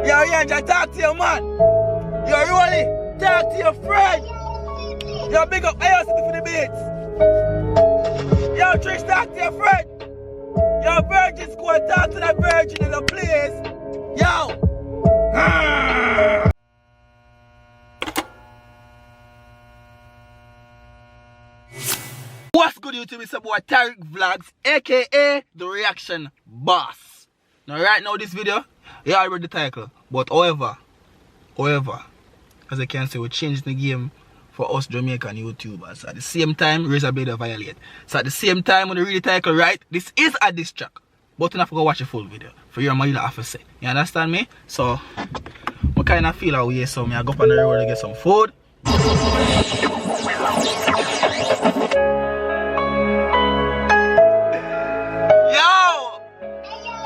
Yo, Yanja, talk to your man. Yo, Rolly, talk to your friend. Yo, big up AOC for the beats. Yo, Trish, talk to your friend. Yo, Virgin Squad, talk to that Virgin in the place. Yo. What's good, YouTube? It's about Tyrekevlogs, aka the Reaction Boss. Now, right now, this video, you already read the title. But however, as I can say, we changed the game for us Jamaican YouTubers. At the same time, Razablade violate. So at the same time, when you read the title right, this is a diss track. But you have to go watch the full video for your man have to say. You understand me? So, I kind of feel away, so I go up on the road to get some food.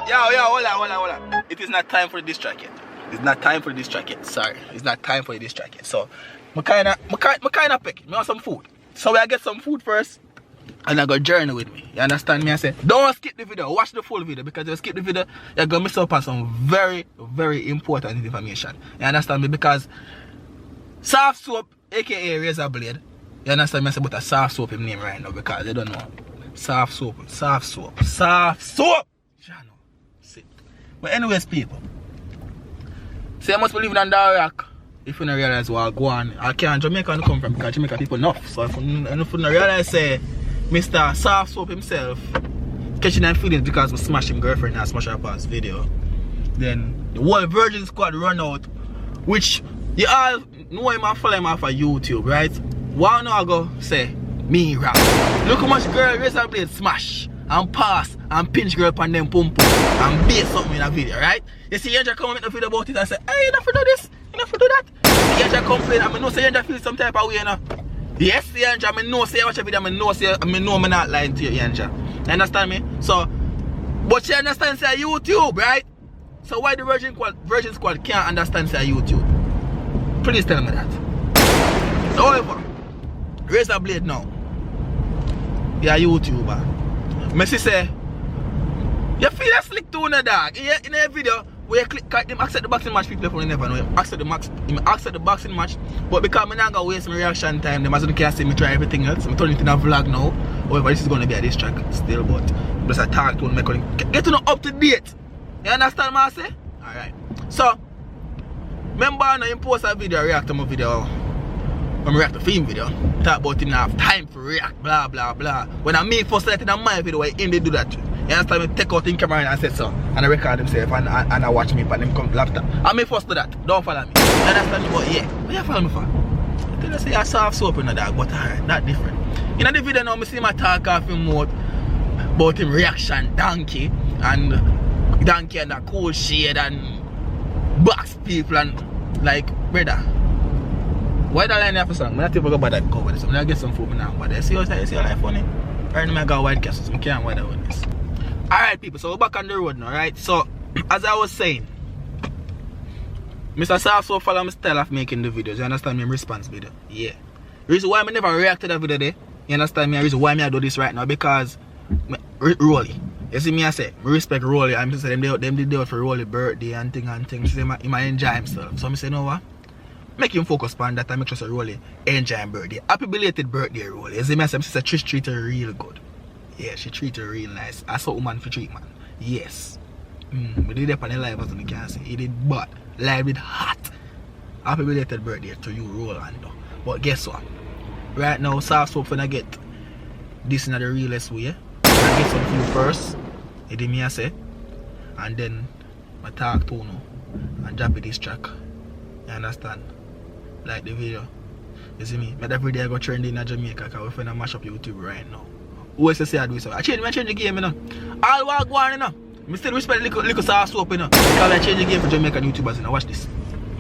Yo, hold on. It is not time for this track yet. It's not time for this track yet. Sorry, it's not time for this track yet. So, I kind of pick. I want some food. So I get some food first, and I go journey with me. You understand me? I say, don't skip the video. Watch the full video, because if you skip the video, you're gonna miss out on some very, very important information. You understand me? Because soft soap, aka Razablade, you understand me? I say, but a soft soap in name right now because they don't know. Soft soap. But anyways, people, say I must be living under a rock if you don't realize what I go on. I can't Jamaica come from, because Jamaica people enough. So if you don't realize, say Mr. Soft Soap himself catching them feelings because we smash him girlfriend and smash her past video, then the whole Virgin Squad run out, which you all know him and follow him off of YouTube, right? 1 hour ago, say me rap. Look how much girl Razablade smash and pass and pinch girl upon them pum pum and bait something in a video, right? You see Yanja come and make a video about it and say, hey, you don't have to do this, you don't have to do that. Yanja complain, I know say Yanja feel some type of way, you know. Yes, Yanja, I know say I watch a video, I know I'm not lying to you, Yanja. You understand me? So, but you understand say YouTube, right? So why the Virgin Squad can't understand say YouTube? Please tell me that. However, Razablade now, you're a YouTuber. Messi say, you feel a slick tone, dog. In a video where you click him accept the boxing match, people never know him accept the boxing match, but because I'm not gonna waste my reaction time, them as you can see me try everything else. I'm turning it into a vlog now. However, this is gonna be a diss track still, but just a talk to make it get to know up to date. You understand what I say? Alright. So remember I post a video, react to my video. When I react to film video, talk about him not have time for react, blah blah blah. When I make first let in my video, where him they do that. You understand me? Take out in camera and say so, and I record himself and I watch me and them come laptop. I may first do that. Don't follow me. You understand me? But yeah, what you follow me for? I tell you say I soft soap in the dog, but that different. In the video now, I see my talk off him mode about him reaction donkey and that cool shade and box people and like brother. Why that line have a song? I'm not even go by that cover. So I'm gonna get some food now. But I see how life funny. Right now I got white castles. I can't weather with this. Alright people, so we're back on the road now, right? So as I was saying, Mr. Soft so follow my style of making the videos. You understand me? Response video. Yeah. The reason why I never react to that video there, you understand me? The reason why I do this right now, because Rolly. You see me I say, I respect Rolly. I'm just saying them did it for Rolly birthday and things. He might enjoy himself. So I say, you know what? Make him focus on that and make sure Rolly enjoy his birthday. Happy belated birthday, Rolly. As I say, Sister Trish treat her real good. Yeah, she treat her real nice. I saw a woman for treat, man. Yes. We did it on the live as you can see. He did but live with hot. Happy belated birthday to you, Rolando. But guess what? Right now, Soft Soap finna get this in the realest way. I get some food first. You did me I say. And then I talk to you and drop it this track. You understand? Like the video. You see me? But every day I go trending in Jamaica because we're finna mash up YouTube right now. Who else to say I do so? I change the game, you know. All what go on, you know. I still respect little Soft Soap, you know. Because I change the game for Jamaican YouTubers, you know. Watch this.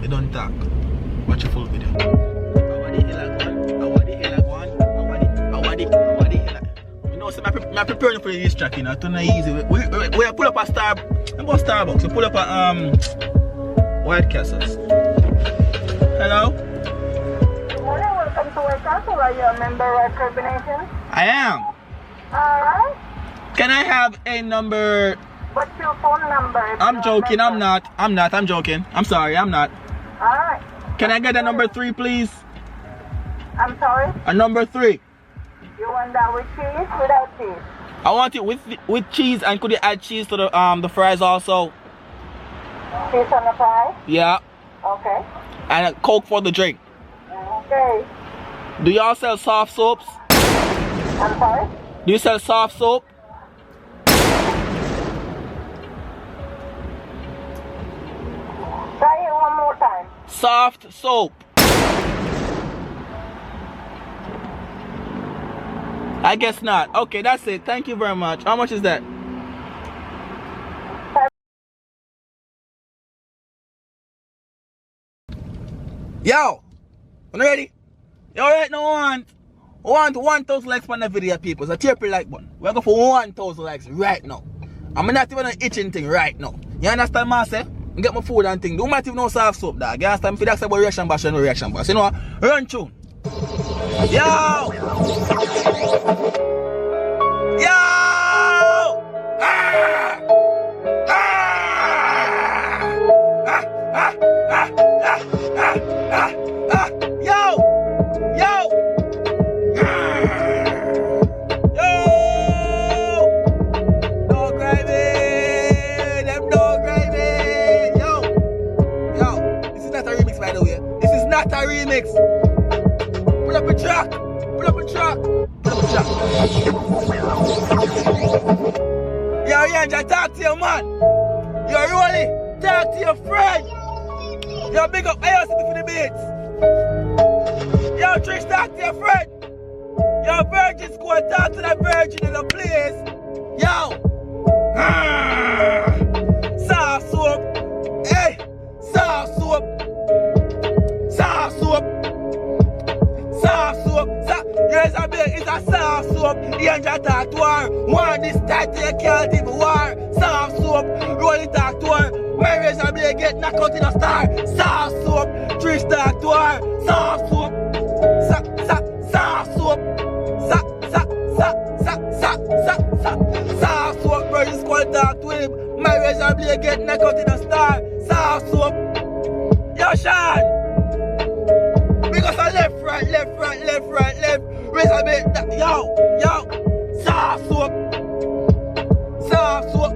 I don't talk. Watch the full video. You know, so I'm preparing for this track, you know. It's not easy. We pull up a Starbucks. We pull up a White Castles. Hello? Morning, welcome to White Castle. Are you a member of Carbonations? I am. Alright. Can I have a number What's your phone number? I'm joking, I'm not, I'm joking. I'm sorry, I'm not. Alright. Can I get a number 3, please? I'm sorry? A number 3. You want that with cheese? Without cheese? I want it with cheese, and could you add cheese to the fries also? Cheese on the fry? Yeah. Okay. And a Coke for the drink. Okay. Do y'all sell soft soaps? I'm sorry? Do you sell soft soap? Try it one more time. Soft soap. I guess not. Okay, that's it. Thank you very much. How much is that? Yo, you ready? You alright now? I want 1,000 likes on the video, people. So tap the like button. We're going for 1,000 likes right now. I'm not even an itching thing right now. You understand what I say? I get my food and thing. Don't matter if no soft soap, dog. You understand? If you ask about reaction bash, no reaction bash. You know what? Run tune. Yo! Yo! Ah! Ah! Ah! Ah! Ah! Ah! Ah! Ah! Ah! Yo! Yo! Yo! Dog gravy! Them dog gravy! Yo! Yo! This is not a remix, by the way. This is not a remix. Pull up a truck! Pull up a truck! Pull up a truck! Yo, Yanja, talk to your man! Yo, Rolly, talk to your friend! Yo, big up AOC for the beats! Yo, Trish, talk to your friend! Yo, Virgin Squad, talk to that Virgin in the place! Yo! Soft soap! Hey! Soft soap! Soft soap! Soft soap! Razablade is a soft soap. Yanja talk to her. One this tight you can't even war. Soft soap. Rolly talk to her. My Razablade get knocked out in a star. Soft soap. Trish talk to her. Soft soap. Soft soap. Soft soap. Virgin Squad talk to him. My Razablade get knocked out in a star. Soft soap. Yo, Sean. Because I left, right, left, right, left, right, left. Razablade, yo, soft soap. Soft soap.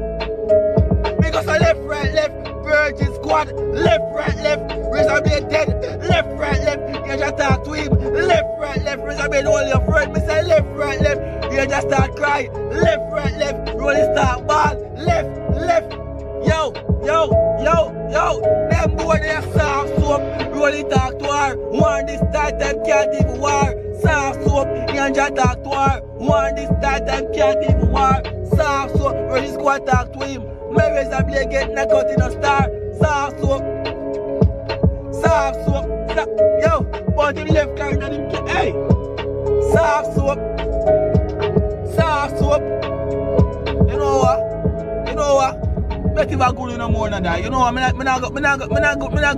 Because I left, right, left. Virgin Squad, left, right, left. Razablade dead, left, right, left. You just talk to him, left, right, left. Razablade all your friend, me say left, right, left. You just start crying, left, right, left. Rolling start ball, left, left. Yo, them boy they are soft soap. Rolly talk to her. One this tight them can't even war. Soft soap. Yanja talk to her. One this tight them can't even war. Soft soap. Virgin Squad talk to him. My Razablade get knocked out in a star. Soft soap. Soft soap. Yo, but him left carrying on him. Hey, soft soap. Soft soap. You know what? You know what? Not even good no more than that. You know what? I'm not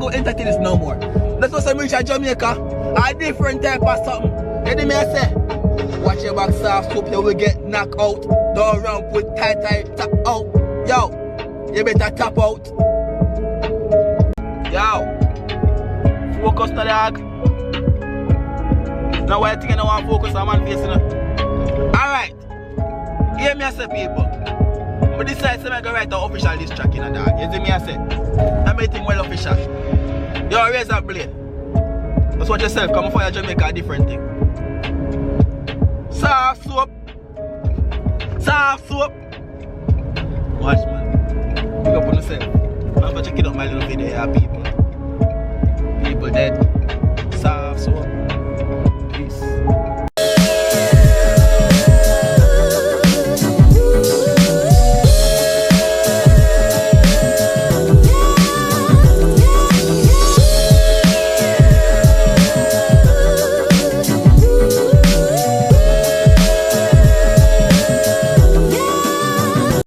go entertain this no more. That's what I'm reach at Jamaica. A different type of something. You know me I say? Watch your back soft soap, you will get knocked out. Don't run with tight tap out. Yo, you better tap out. Yo, focus to the dog. Now why you think I don't want to focus on man face, you know? Alright. Hear me I say, people. But this side, I'm going to write an official list track in a dog. You see me I say? I'm making well official. Yo, Razablade. Just watch yourself, come for your Jamaica, a different thing. Soft soap. Soft soap. Watch, man. Pick up on yourself. I'm going to check it out my little video here, people. People dead.